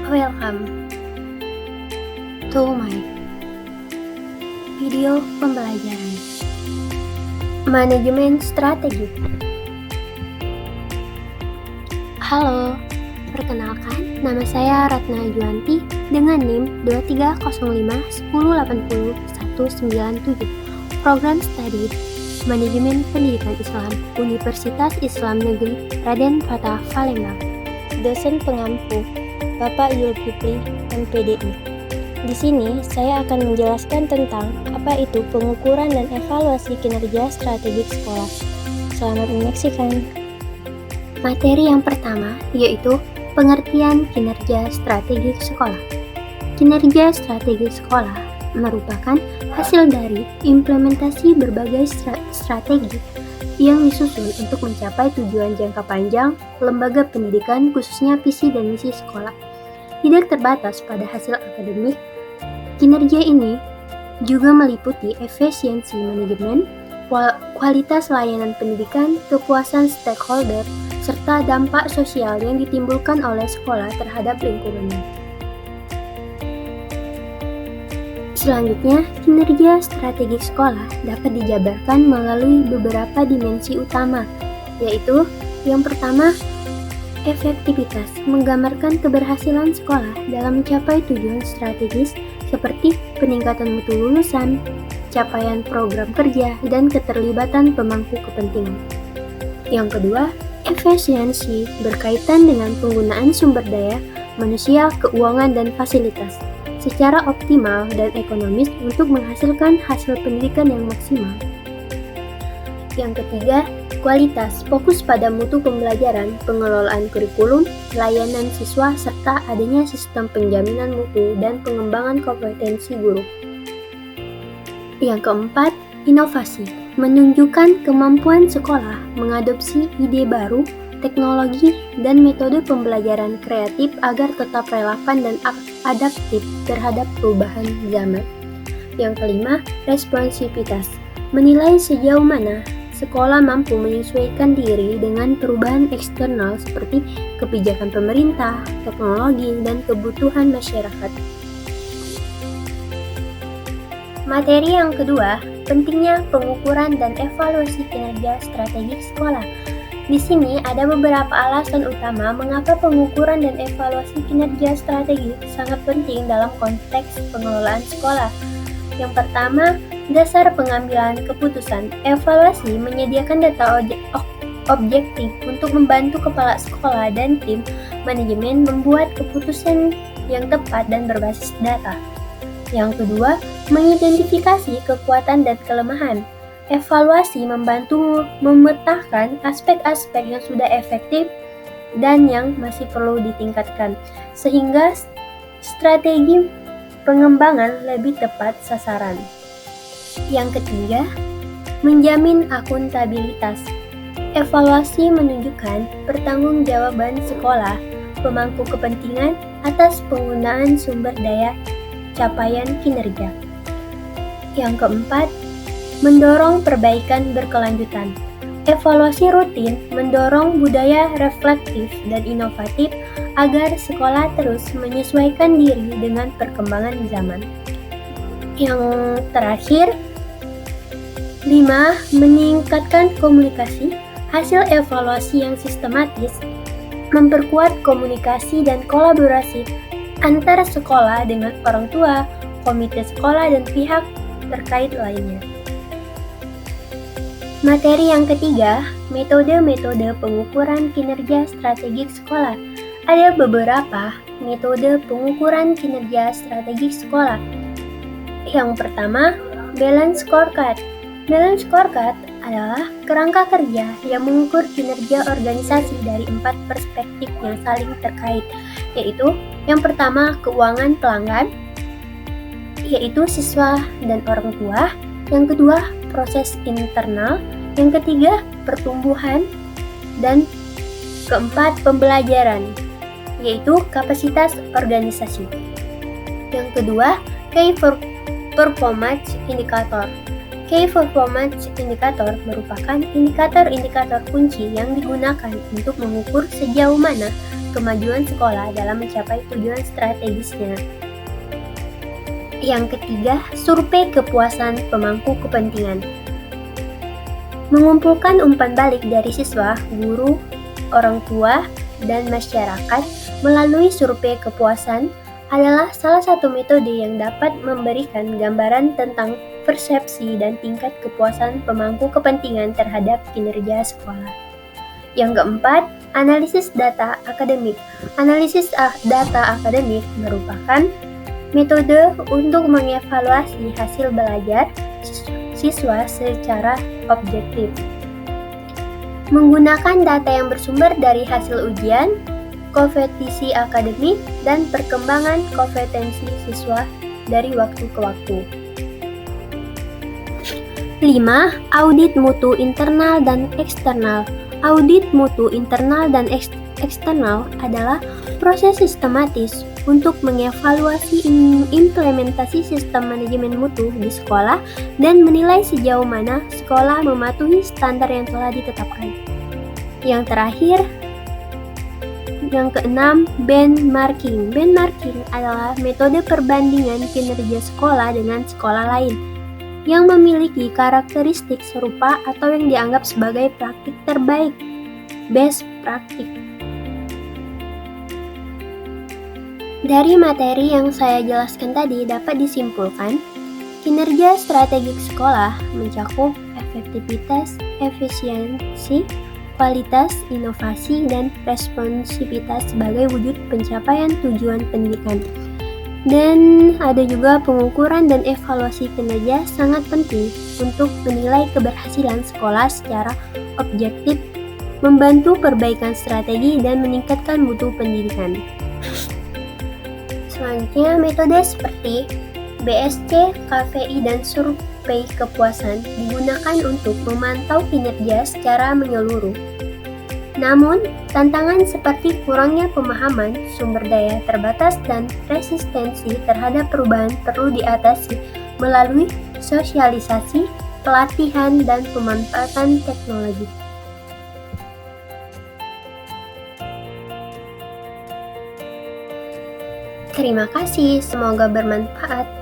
Welcome to my video pembelajaran Manajemen Strategi. Halo, perkenalkan, nama saya Ratna Juanti dengan NIM 23051080-197, Program Studi Manajemen Pendidikan Islam, Universitas Islam Negeri Raden Fatah Palembang. Dosen pengampu Bapak Zulkifli, MPDI. Di sini saya akan menjelaskan tentang apa itu pengukuran dan evaluasi kinerja strategik sekolah. Selamat menyaksikan. Materi yang pertama yaitu pengertian kinerja strategik sekolah. Kinerja strategik sekolah merupakan hasil dari implementasi berbagai strategi yang disusun untuk mencapai tujuan jangka panjang lembaga pendidikan, khususnya visi dan misi sekolah. Tidak terbatas pada hasil akademik, kinerja ini juga meliputi efisiensi manajemen, kualitas layanan pendidikan, kepuasan stakeholder, serta dampak sosial yang ditimbulkan oleh sekolah terhadap lingkungannya. Selanjutnya, kinerja strategik sekolah dapat dijabarkan melalui beberapa dimensi utama, yaitu yang pertama, efektivitas, menggambarkan keberhasilan sekolah dalam mencapai tujuan strategis seperti peningkatan mutu lulusan, capaian program kerja, dan keterlibatan pemangku kepentingan. Yang kedua, efisiensi, berkaitan dengan penggunaan sumber daya, manusia, keuangan, dan fasilitas secara optimal dan ekonomis untuk menghasilkan hasil pendidikan yang maksimal. Yang ketiga, kualitas, fokus pada mutu pembelajaran, pengelolaan kurikulum, layanan siswa, serta adanya sistem penjaminan mutu dan pengembangan kompetensi guru. Yang keempat, inovasi, menunjukkan kemampuan sekolah mengadopsi ide baru, teknologi, dan metode pembelajaran kreatif agar tetap relevan dan adaptif terhadap perubahan zaman. Yang kelima, responsivitas, menilai sejauh mana sekolah mampu menyesuaikan diri dengan perubahan eksternal seperti kebijakan pemerintah, teknologi, dan kebutuhan masyarakat. Materi yang kedua, pentingnya pengukuran dan evaluasi kinerja strategik sekolah. Di sini ada beberapa alasan utama mengapa pengukuran dan evaluasi kinerja strategik sangat penting dalam konteks pengelolaan sekolah. Yang pertama, dasar pengambilan keputusan. Evaluasi menyediakan data objektif untuk membantu kepala sekolah dan tim manajemen membuat keputusan yang tepat dan berbasis data. Yang kedua, mengidentifikasi kekuatan dan kelemahan. Evaluasi membantu memetakan aspek-aspek yang sudah efektif dan yang masih perlu ditingkatkan, sehingga strategi pengembangan lebih tepat sasaran. Yang ketiga, menjamin akuntabilitas. Evaluasi menunjukkan pertanggungjawaban sekolah, pemangku kepentingan atas penggunaan sumber daya capaian kinerja. Yang keempat, mendorong perbaikan berkelanjutan. Evaluasi rutin mendorong budaya reflektif dan inovatif agar sekolah terus menyesuaikan diri dengan perkembangan zaman. Yang terakhir, 5. Meningkatkan komunikasi. Hasil evaluasi yang sistematis memperkuat komunikasi dan kolaborasi antara sekolah dengan orang tua, komite sekolah, dan pihak terkait lainnya. Materi yang ketiga, metode-metode pengukuran kinerja strategik sekolah. Ada beberapa metode pengukuran kinerja strategik sekolah. Yang pertama, Balance Scorecard. Balance Scorecard adalah kerangka kerja yang mengukur kinerja organisasi dari 4 perspektif yang saling terkait, yaitu yang pertama, keuangan pelanggan, yaitu siswa dan orang tua. Yang kedua, proses internal. Yang ketiga, pertumbuhan. Dan keempat, pembelajaran, yaitu kapasitas organisasi. Yang kedua, Key Performance Indicator. Key Performance Indicator merupakan indikator-indikator kunci yang digunakan untuk mengukur sejauh mana kemajuan sekolah dalam mencapai tujuan strategisnya. Yang ketiga, survei kepuasan pemangku kepentingan. Mengumpulkan umpan balik dari siswa, guru, orang tua, dan masyarakat melalui survei kepuasan adalah salah satu metode yang dapat memberikan gambaran tentang persepsi dan tingkat kepuasan pemangku kepentingan terhadap kinerja sekolah. Yang keempat, analisis data akademik. Analisis data akademik merupakan metode untuk mengevaluasi hasil belajar siswa secara objektif. Menggunakan data yang bersumber dari hasil ujian, kompetisi akademik, dan perkembangan kompetensi siswa dari waktu ke waktu. 5. Audit mutu internal dan eksternal. Audit mutu internal dan eksternal adalah proses sistematis untuk mengevaluasi implementasi sistem manajemen mutu di sekolah dan menilai sejauh mana sekolah mematuhi standar yang telah ditetapkan. Yang terakhir, yang keenam, benchmarking. Benchmarking adalah metode perbandingan kinerja sekolah dengan sekolah lain yang memiliki karakteristik serupa atau yang dianggap sebagai praktik terbaik, best practice. Dari materi yang saya jelaskan tadi dapat disimpulkan, kinerja strategik sekolah mencakup efektivitas, efisiensi, kualitas, inovasi, dan responsivitas sebagai wujud pencapaian tujuan pendidikan. Dan ada juga pengukuran dan evaluasi kinerja sangat penting untuk menilai keberhasilan sekolah secara objektif, membantu perbaikan strategi, dan meningkatkan mutu pendidikan. Selanjutnya, metode seperti BSC, KVI, dan survei kepuasan digunakan untuk memantau kinerja secara menyeluruh. Namun, tantangan seperti kurangnya pemahaman, sumber daya terbatas, dan resistensi terhadap perubahan perlu diatasi melalui sosialisasi, pelatihan, dan pemanfaatan teknologi. Terima kasih, semoga bermanfaat.